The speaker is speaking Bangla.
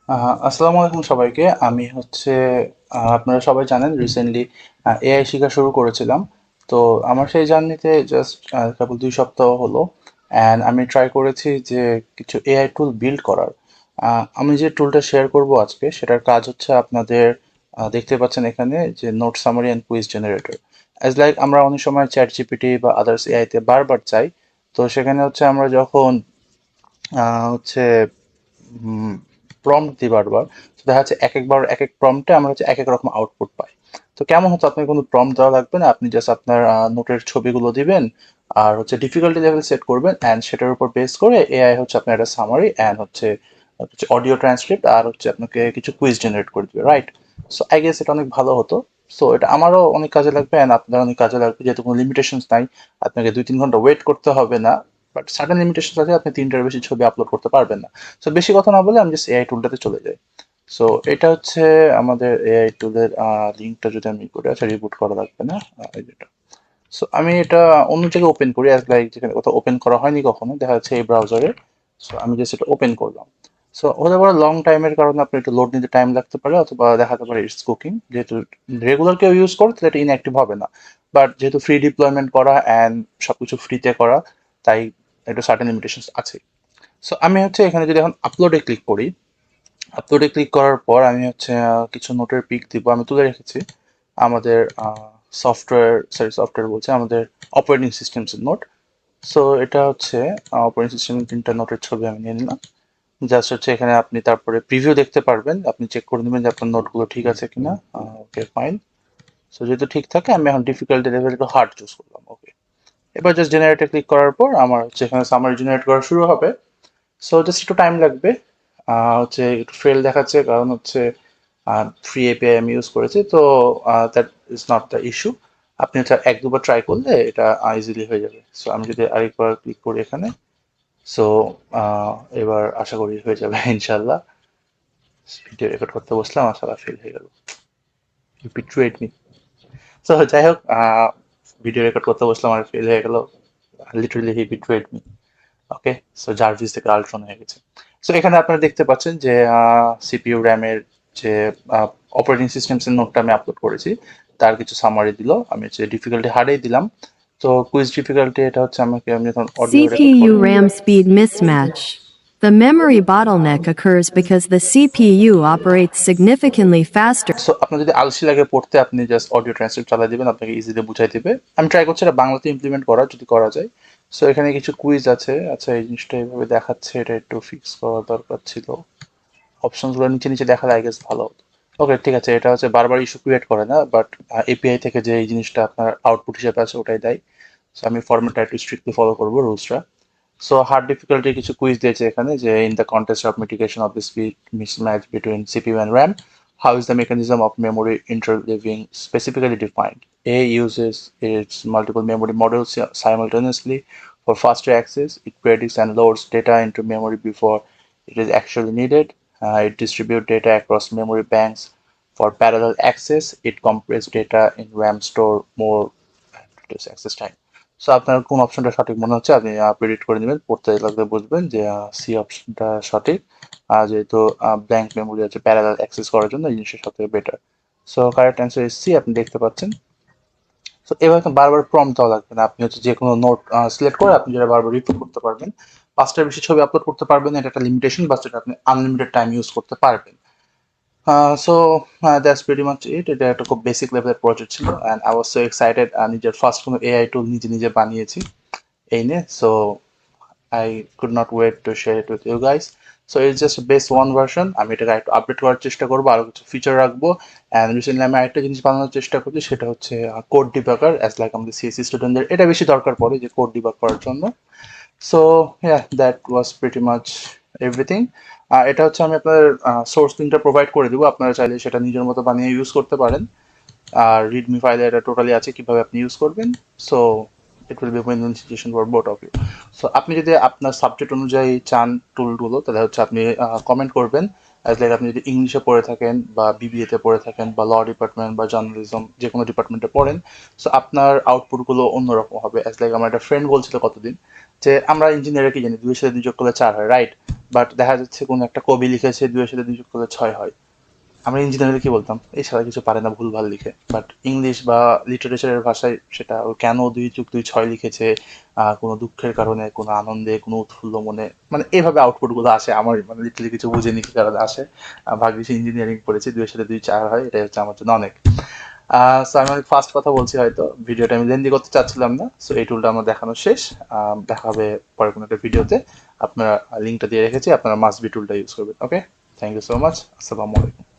আসসালামু আলাইকুম সবাইকে। আমি হচ্ছে আপনারা সবাই জানেন রিসেন্টলি এআই শেখা শুরু করেছিলাম। তো আমার সেই জার্নিতে জাস্ট কেবল 2 সপ্তাহ হলো, অ্যান্ড আমি ট্রাই করেছি যে কিছু এআই টুল বিল্ড করার। আমি যে টুলটা শেয়ার করব আজকে সেটার কাজ হচ্ছে আপনাদের দেখতে পাচ্ছেন এখানে যে note summary and quiz generator. As like আমরা অনেক সময় চ্যাট জিপিটি বা আদার্স এআইতে বারবার চাই। তো সেখানে হচ্ছে আমরা যখন হচ্ছে প্রম্পট দিই বারবার, তো দেখা যাচ্ছে একবার এক এক প্রম্পটে আমরা হচ্ছে এক এক রকম আউটপুট পাই। তো কেমন হতো, আপনার কোনো প্রম্পট দেওয়া লাগবে না, আপনি জাস্ট আপনার নোটের ছবিগুলো দিবেন আর হচ্ছে ডিফিকাল্টি লেভেল সেট করবেন, অ্যান্ড সেটার উপর বেস করে এআই হচ্ছে আপনার একটা সামারি অ্যান্ড হচ্ছে অডিও ট্রান্সক্রিপ্ট আর হচ্ছে আপনাকে কিছু কুইজ জেনারেট করে দিবে, রাইট? সো আই গেস এটা অনেক ভালো হতো। সো এটা আমারও অনেক কাজে লাগবে অ্যান্ড আপনার অনেক কাজে লাগবে, যেহেতু কোনো লিমিটেশনস নাই। আপনাকে 2-3 ঘন্টা ওয়েট করতে হবে না, বাট সার্টেন লিমিটেশন আছে, আপনি 3টার বেশি ছবি আপলোড করতে পারবেন না। সো বেশি কথা না বলে আমি জাস্ট এআই টুলটাতে চলে যাই। সো এটা হচ্ছে আমাদের এআই টুলের লিঙ্কটা, যদি আমি করে, আচ্ছা রিবুট করা লাগবে না, এই যেটা। সো আমি এটা অন্য জায়গায় ওপেন করি, অ্যাজ লাইক যেখানে কোথাও ওপেন করা হয়নি কখনো, দেখা যাচ্ছে এই ব্রাউজারে। সো আমি জাস্ট এটা ওপেন করলাম। সো হতে পারে লং টাইমের কারণে আপনার একটু লোড নিতে টাইম লাগতে পারে, অথবা দেখাতে পারে ইটস কুকিং। যেহেতু রেগুলার কেউ ইউজ করে তাহলে এটা ইনঅ্যাক্টিভ হবে না, বাট যেহেতু ফ্রি ডিপ্লয়মেন্ট করা অ্যান্ড সবকিছু ফ্রিতে করা, তাই একটু সার্টেন লিমিটেশন আছে। সো আমি হচ্ছে এখানে যদি এখন আপলোডে ক্লিক করি, আপলোডে ক্লিক করার পর আমি হচ্ছে কিছু নোটের পিক দিব, আমি তুলে রেখেছি আমাদের সফটওয়্যার বলছে আমাদের অপারেটিং সিস্টেমসের নোট। সো এটা হচ্ছে অপারেটিং সিস্টেম 3টা নোটের ছবি আমি নিয়ে নিলাম। জাস্ট হচ্ছে এখানে আপনি তারপরে প্রিভিউ দেখতে পারবেন, আপনি চেক করে নেবেন যে আপনার নোটগুলো ঠিক আছে কিনা। Okay fine. সো যেহেতু ঠিক থাকে, আমি এখন ডিফিকাল্টি লেভেল একটু হার্ড চুজ করলাম, ওকে। এবার জাস্ট জেনারেটে ক্লিক করার পর আমার হচ্ছে এখানে সামারি জেনারেট করা শুরু হবে। সো জাস্ট একটু টাইম লাগবে, হচ্ছে একটু ফেল দেখাচ্ছে কারণ হচ্ছে ফ্রি এপিআই আমি ইউজ করেছি, তো that is not the issue. আপনি হচ্ছে 1-2বার ট্রাই করলে এটা ইজিলি হয়ে যাবে। সো আমি যদি আরেকবার ক্লিক করি এখানে, সো এবার আশা করি হয়ে যাবে ইনশাল্লাহ। ভিডিও রেকর্ড করতে বসলাম, আসলে ফেল হয়ে গেল, বিট্রুয়েট মি। সো যাই হোক, ভিডিও রেকর্ড করতে বসলাম আর ফেল হয়ে গেল, লিটারালি হি বিট্রুয়েট মি। ওকে। সো জার্ভিস থেকে আল্ট্রন হয়ে গেছে। সো এখানে আপনারা দেখতে পাচ্ছেন যে সিপিইউ র্যামের যে অপারেটিং সিস্টেমস এর নোটটা আমি আপলোড করেছি, তার কিছু সামারি দিল। আমি হচ্ছে ডিফিকাল্টি হার্ডেই দিলাম। তো কুইজ ডিফিকাল্টি এটা হচ্ছে আমাকে, আমি যখন অডিও রেকর্ড CPU করবো। RAM speed mismatch. The memory bottleneck occurs because the CPU operates significantly faster. So আপনার যদি আলসি লাগে পড়তে, আপনি জাস্ট অডিও ট্রান্সলেট চালাই দিবেন, আপনাকে ইজিলি বুঝাই দিবে। আমি ট্রাই করছি এটা বাংলাতে ইমপ্লিমেন্ট করার, যদি করা যায়। সো এখানে কিছু কুইজ আছে, আচ্ছা এই জিনিসটা এইভাবে দেখাচ্ছে, এটা একটু ফিক্স করা দরকার ছিল। অপশনসগুলো নিচে নিচে দেখালে আই গেস ভালো হতো। ওকে ঠিক আছে, এটা হচ্ছে বারবার ইস্যু ক্রিয়েট করে না, বাট এপিআই থেকে যে এই জিনিসটা আপনার আউটপুট হিসেবে আছে ওটাই দেয়। সো আমি ফর্মেটটা একটু স্ট্রিক্টলি ফলো করবো, রুলসটা। সো হার্ড ডিফিকাল্টির কিছু কুইজ দিয়েছে এখানে, যে in the contest of mitigation of the speed mismatch between CPU and RAM, how is the mechanism of memory interleaving specifically defined? A uses its multiple memory models simultaneously for faster access. It predicts and loads data into memory before it is actually needed. It distributes data across memory banks for parallel access. It compresses data in RAM store more and reduces access time. So আপনার কোন অপশনটা সঠিক মনে হচ্ছে আপনি প্রেডিক্ট করে নেবেন, পড়তে লাগলে বুঝবেন যে সি অপশনটা সঠিক। যেহেতু ব্ল্যাঙ্ক মেমোরি আছে প্যারালাল অ্যাক্সেস করার জন্য, এই জিনিসটা সবথেকে better. So correct answer is C, আপনি দেখতে পাচ্ছেন। সো এবার বারবার প্রম্পট দেওয়া লাগবে না, আপনি হচ্ছে যে কোনো নোট সিলেক্ট করে আপনি যেটা বারবার রিপিট করতে পারবেন। 5টার বেশি ছবি আপলোড করতে পারবেন, এটা একটা লিমিটেশন, বাট যেটা আপনি আনলিমিটেড টাইম ইউজ করতে পারবেন। সো দ্যাটস প্রিটি মাচ ইট। এটা একটা খুব বেসিক লেভেলের প্রজেক্ট ছিল, and I was so excited, নিজের ফার্স্ট কোনো এআই টুল নিজে নিজে বানিয়েছি এই নিয়ে। So I could not wait to share it with you guys. So it's just base one version. আমি এটাকে একটু আপডেট করার চেষ্টা করবো, আরো কিছু ফিচার রাখবো। অ্যান্ড রিসেন্টলি আমি আরেকটা জিনিস বানানোর চেষ্টা করছি, সেটা হচ্ছে কোড ডিবাগার। অ্যাজ লাইক আমাদের সিএসসি স্টুডেন্টদের এটা বেশি দরকার পড়ে, যে কোড ডিবাগ করার জন্য। So yeah, that was pretty much everything. এটা হচ্ছে আমি আপনার সোর্স লিঙ্কটা প্রোভাইড করে দিব, আপনারা চাইলে সেটা নিজের মতো বানিয়ে ইউজ করতে পারেন। আর রিডমি ফাইলে এটা টোটালি আছে কিভাবে আপনি ইউজ করবেন। So it will be win win situation for both of you. So আপনি যদি আপনার সাবজেক্ট অনুযায়ী চান টুলগুলো, তাহলে হচ্ছে আপনি কমেন্ট করবেন। অ্যাজ লাইক আপনি যদি ইংলিশে পড়ে থাকেন বা বিবিএতে পড়ে থাকেন বা ল ডিপার্টমেন্ট বা জার্নালিজম যে কোনো ডিপার্টমেন্টে পড়েন, সো আপনার আউটপুটগুলো অন্যরকম হবে। অ্যাজ লাইক আমার একটা ফ্রেন্ড বলছিল কতদিন, যে আমরা ইঞ্জিনিয়ার কি জানি, 2 এর সাথে 2 যোগ করলে 4 হয়, রাইট? বাট দেখা যাচ্ছে কোনো একটা কবি লিখেছে 2 এর সাথে 2 যোগ করলে 6 হয়। আমরা ইঞ্জিনিয়ারে কি বলতাম, এই সারা কিছু পারে না, ভুলভাল লিখে। বাট ইংলিশ বা লিটারেচারের ভাষায় সেটা ও কেন 2 যোগ 2 6 লিখেছে, কোনো দুঃখের কারণে, কোনো আনন্দে, কোনো উৎফুল্ল মনে, মানে এইভাবে আউটপুটগুলো আসে। আমার মানে লিটারালি কিছু বুঝিনি কি কারণে আসে। ভাগ্যিস ইঞ্জিনিয়ারিং পড়েছি, 2 এর সাথে 2 4 হয়, এটাই হচ্ছে আমার জন্য অনেক। সো আমি অনেক ফার্স্ট কথা বলছি হয়তো, ভিডিওটা আমি লেন্দি করতে চাচ্ছিলাম না। সো এই টুলটা আমার দেখানো শেষ। দেখা হবে পরে কোনো একটা ভিডিওতে। আপনারা লিঙ্কটা দিয়ে রেখেছি, আপনারা মাস্ট বি টুলটা ইউজ করবেন। ওকে, থ্যাংক ইউ সো মাচ। আসসালামু আলাইকুম।